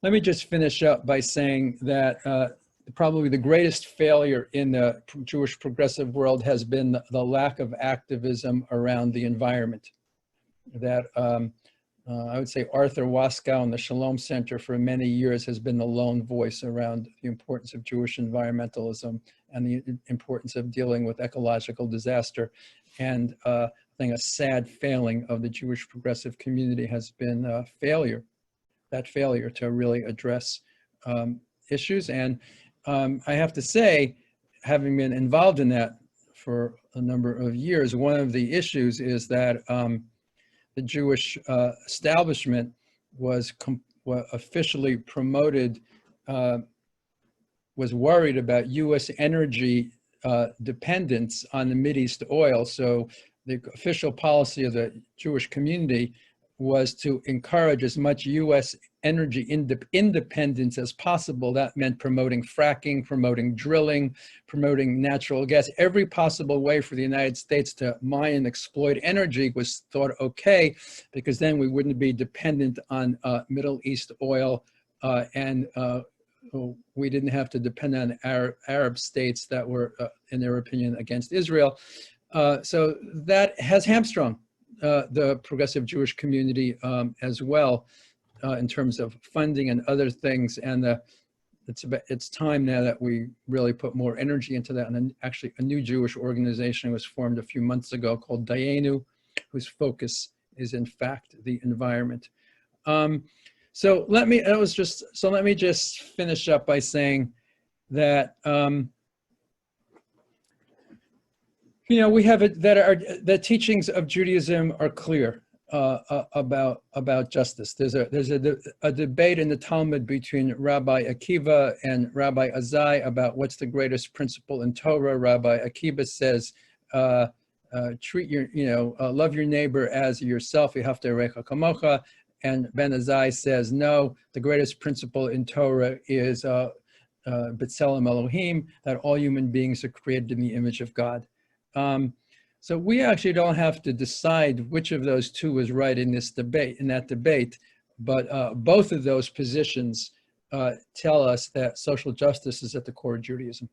Let me just finish up by saying that probably the greatest failure in the Jewish progressive world has been the lack of activism around the environment. That I would say Arthur Waskow and the Shalom Center for many years has been the lone voice around the importance of Jewish environmentalism and the importance of dealing with ecological disaster. And I think a sad failing of the Jewish progressive community has been that failure to really address issues. And I have to say, having been involved in that for a number of years, one of the issues is that the Jewish establishment was officially promoted, was worried about US energy dependence on the Mideast oil. So the official policy of the Jewish community was to encourage as much US energy independence as possible. That meant promoting fracking, promoting drilling, promoting natural gas. Every possible way for the United States to mine and exploit energy was thought okay, because then we wouldn't be dependent on Middle East oil, and we didn't have to depend on Arab states that were, in their opinion, against Israel. So that has hamstrung the progressive Jewish community as well, in terms of funding and other things. And it's time now that we really put more energy into that. And then actually a new Jewish organization was formed a few months ago called Dayenu, whose focus is in fact the environment. So let me just finish up by saying that we have the teachings of Judaism are clear about justice. There's a debate in the Talmud between Rabbi Akiva and Rabbi Azai about what's the greatest principle in Torah. Rabbi Akiva says, treat love your neighbor as yourself. You have to recha kamocha. And Ben Azai says, no, the greatest principle in Torah is B'Tselem Elohim, that all human beings are created in the image of God. So we actually don't have to decide which of those two is right in that debate, but both of those positions tell us that social justice is at the core of Judaism.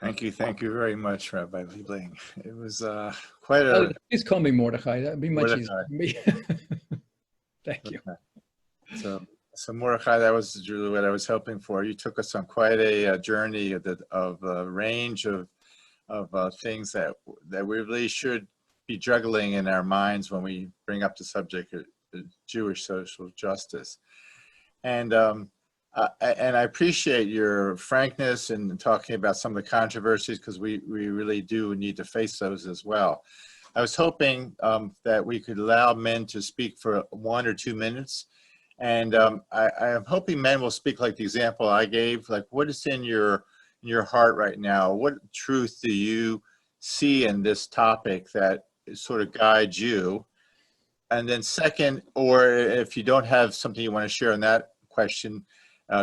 Thank you very much, Rabbi Liebling. It was quite a... Please call me Mordechai, that'd be much easier for me. Thank you. So Mordechai, that was really what I was hoping for. You took us on quite a journey of a range of things that we really should be juggling in our minds when we bring up the subject of Jewish social justice. And I appreciate your frankness in talking about some of the controversies, because we really do need to face those as well. I was hoping that we could allow men to speak for 1 or 2 minutes. And I am hoping men will speak like the example I gave, like what is in your heart right now? What truth do you see in this topic that sort of guides you? And then second, or if you don't have something you want to share on that question,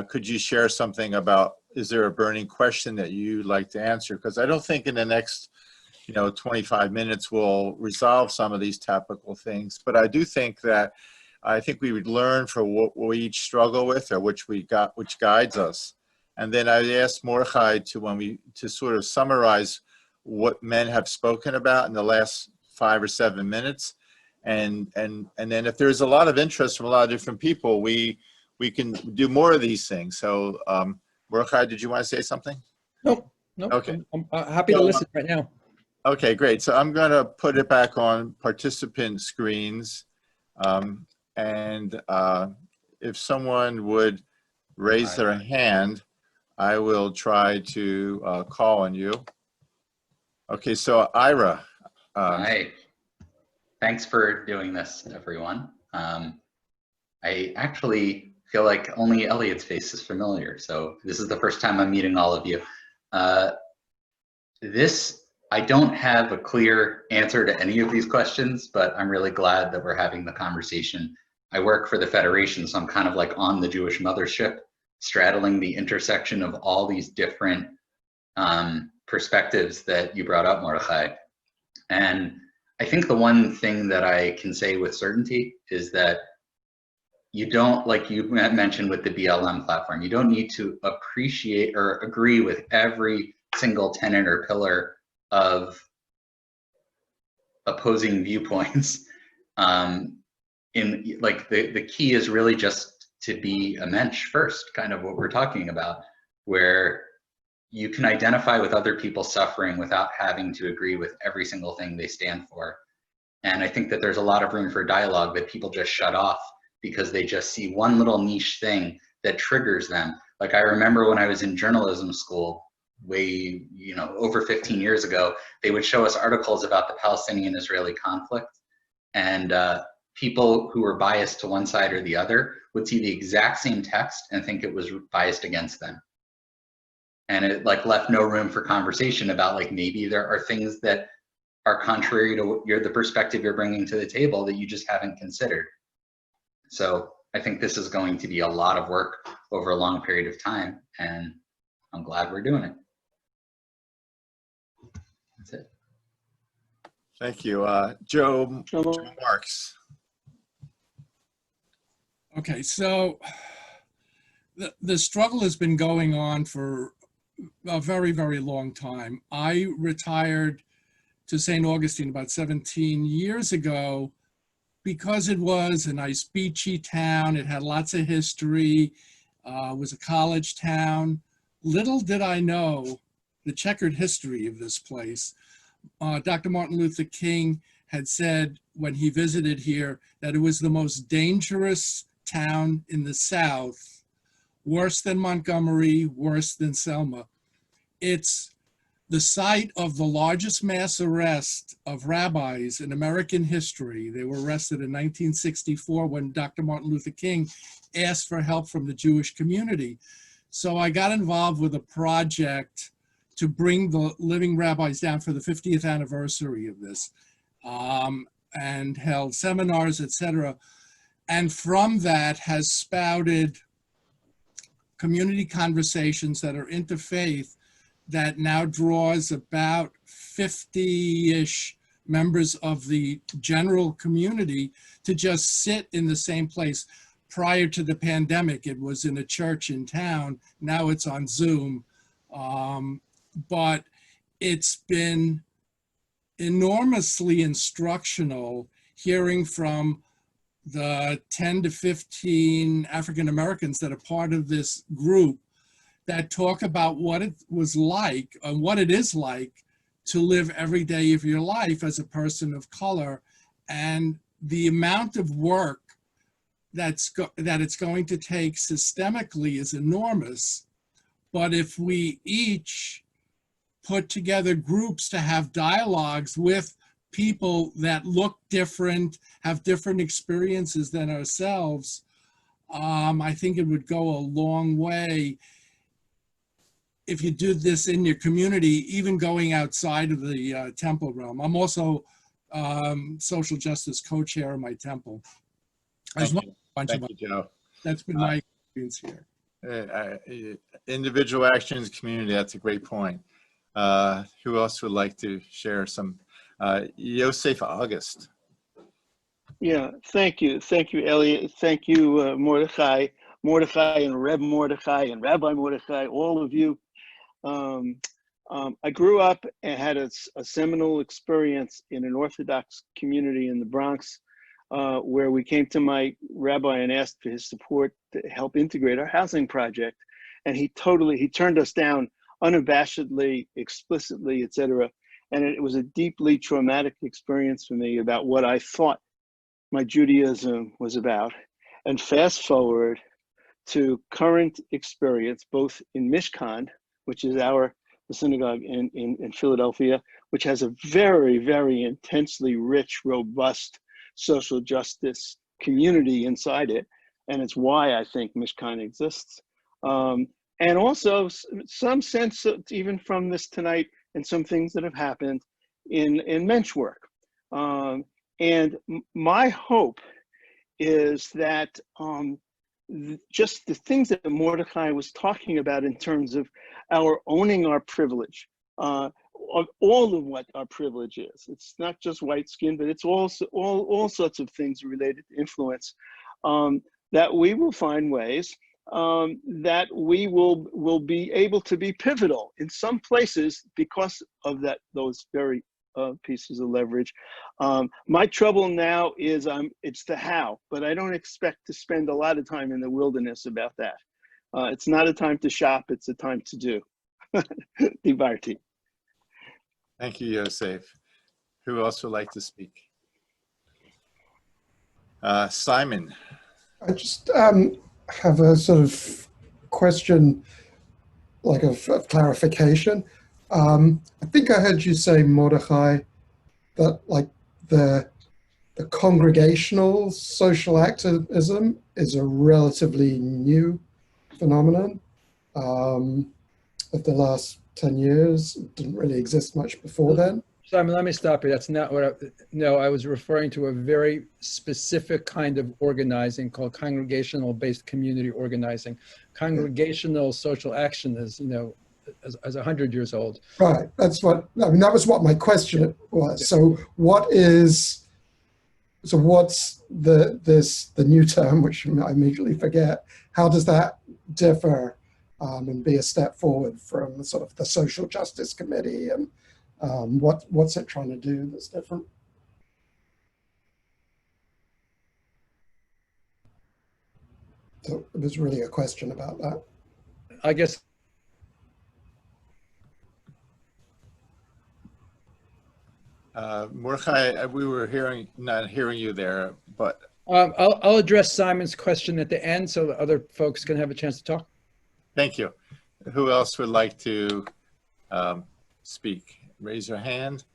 could you share something about, is there a burning question that you'd like to answer? Because I don't think in the next 25 minutes we'll resolve some of these topical things, but I do think that we would learn from what we each struggle with, or which guides us. And then I asked Mordechai to sort of summarize what men have spoken about in the last 5 or 7 minutes. And then if there's a lot of interest from a lot of different people, we can do more of these things. So Mordechai, did you want to say something? No. Okay. I'm happy to listen right now. Okay, great. So I'm going to put it back on participant screens. And if someone would raise their hand, I will try to call on you. Okay, so Ira. Hi. Thanks for doing this, everyone. I actually feel like only Elliot's face is familiar, so this is the first time I'm meeting all of you. I don't have a clear answer to any of these questions, but I'm really glad that we're having the conversation. I work for the Federation, so I'm kind of like on the Jewish mothership, straddling the intersection of all these different perspectives that you brought up, Mordechai. And I think the one thing that I can say with certainty is that you don't, like you mentioned with the BLM platform, you don't need to appreciate or agree with every single tenet or pillar of opposing viewpoints. In like the key is really just to be a mensch first, kind of what we're talking about, where you can identify with other people's suffering without having to agree with every single thing they stand for. And I think that there's a lot of room for dialogue that people just shut off because they just see one little niche thing that triggers them. Like I remember when I was in journalism school, way, over 15 years ago, they would show us articles about the Palestinian-Israeli conflict, and people who were biased to one side or the other would see the exact same text and think it was biased against them. And it like left no room for conversation about like maybe there are things that are contrary to the perspective you're bringing to the table that you just haven't considered. So I think this is going to be a lot of work over a long period of time, and I'm glad we're doing it. That's it. Thank you. Joe Marks. Okay, so the struggle has been going on for a very, very long time. I retired to St. Augustine about 17 years ago because it was a nice beachy town. It had lots of history. It was a college town. Little did I know the checkered history of this place. Dr. Martin Luther King had said when he visited here that it was the most dangerous town in the South, worse than Montgomery, worse than Selma. It's the site of the largest mass arrest of rabbis in American history. They were arrested in 1964 when Dr. Martin Luther King asked for help from the Jewish community. So I got involved with a project to bring the living rabbis down for the 50th anniversary of this, and held seminars, etc. And from that has spouted community conversations that are interfaith that now draws about 50-ish members of the general community to just sit in the same place. Prior to the pandemic, it was in a church in town. Now it's on Zoom. But it's been enormously instructional hearing from the 10 to 15 African Americans that are part of this group that talk about what it was like and what it is like to live every day of your life as a person of color, and the amount of work that it's going to take systemically is enormous. But if we each put together groups to have dialogues with people that look different, have different experiences than ourselves, I think it would go a long way if you do this in your community, even going outside of the temple realm. I'm also social justice co-chair of my temple. Thank you, Joe. That's been my experience here. Individual actions, community, that's a great point. Who else would like to share some? Yosef August. Yeah, thank you, Elliot. Thank you, Mordechai and Reb Mordechai and Rabbi Mordechai, all of you. I grew up and had a seminal experience in an Orthodox community in the Bronx, where we came to my rabbi and asked for his support to help integrate our housing project. And he turned us down unabashedly, explicitly, etc. And it was a deeply traumatic experience for me about what I thought my Judaism was about. And fast forward to current experience, both in Mishkan, which is the synagogue in Philadelphia, which has a very, very intensely rich, robust social justice community inside it. And it's why I think Mishkan exists. And also some sense of, even from this tonight, and some things that have happened in Menschwork. And my hope is that just the things that Mordechai was talking about in terms of our owning our privilege, of all of what our privilege is. It's not just white skin, but it's also all sorts of things related to influence, that we will find ways that we will be able to be pivotal in some places because of those very pieces of leverage. My trouble now is it's the how, but I don't expect to spend a lot of time in the wilderness about that. It's not a time to shop, it's a time to do. Divarti. Thank you, Yosef. Who else would like to speak? Simon. I just have a sort of question, like of clarification. I think I heard you say, Mordechai, that like the congregational social activism is a relatively new phenomenon of the last 10 years. It didn't really exist much before then. Simon, let me stop you. That's not what no, I was referring to a very specific kind of organizing called congregational-based community organizing. Congregational social action is, as 100 years old. Right, that's what, I mean, that was what my question was. So what's the new term, which I immediately forget, how does that differ and be a step forward from sort of the social justice committee, and what's it trying to do that's different? So it was really a question about that. I guess Mordechai, we were not hearing you there, but I'll address Simon's question at the end so that other folks can have a chance to talk. thank you. Who else would like to speak? Raise your hand.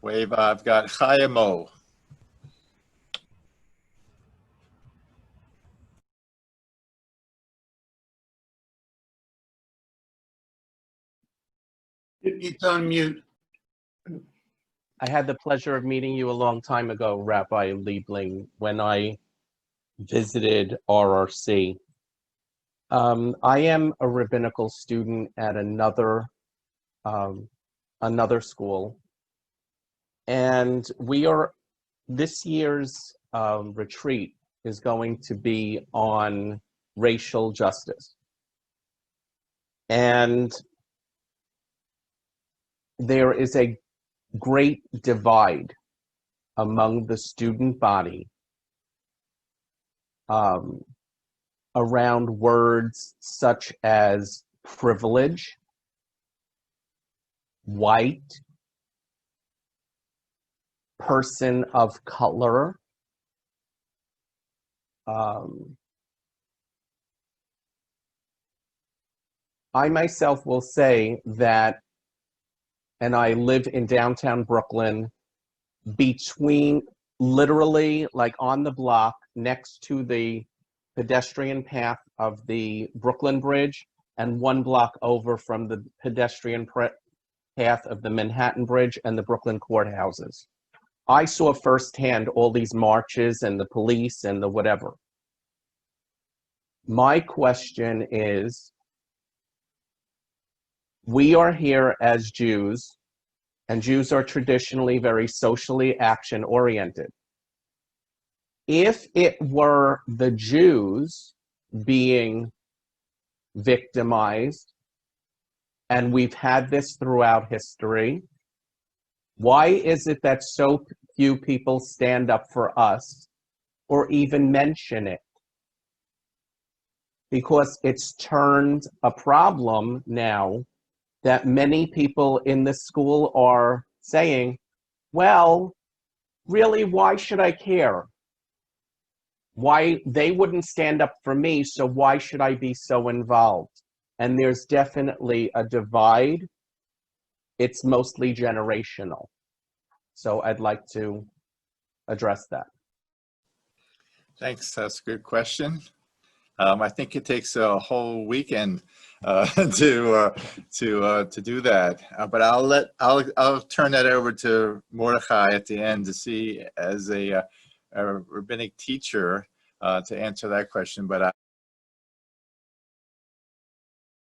Wave. I've got Chayamo. It's on mute. I had the pleasure of meeting you a long time ago, Rabbi Liebling, when I visited RRC. I am a rabbinical student at another school, and this year's retreat is going to be on racial justice. And there is a great divide among the student body around words such as privilege, white, person of color, I myself will say that, and I live in downtown Brooklyn, between literally like on the block next to the pedestrian path of the Brooklyn Bridge and 1 block over from the pedestrian path of the Manhattan Bridge and the Brooklyn courthouses. I saw firsthand all these marches and the police and the whatever. My question is, we are here as Jews, and Jews are traditionally very socially action-oriented. If it were the Jews being victimized, and we've had this throughout history, why is it that so few people stand up for us or even mention it? Because it's turned a problem now that many people in the school are saying, well, really, why should I care? Why they wouldn't stand up for me, so why should I be so involved? And there's definitely a divide. It's mostly generational. So I'd like to address that. Thanks. That's a good question. I think it takes a whole weekend to do that. But I'll turn that over to Mordechai at the end to see, as a rabbinic teacher, to answer that question. But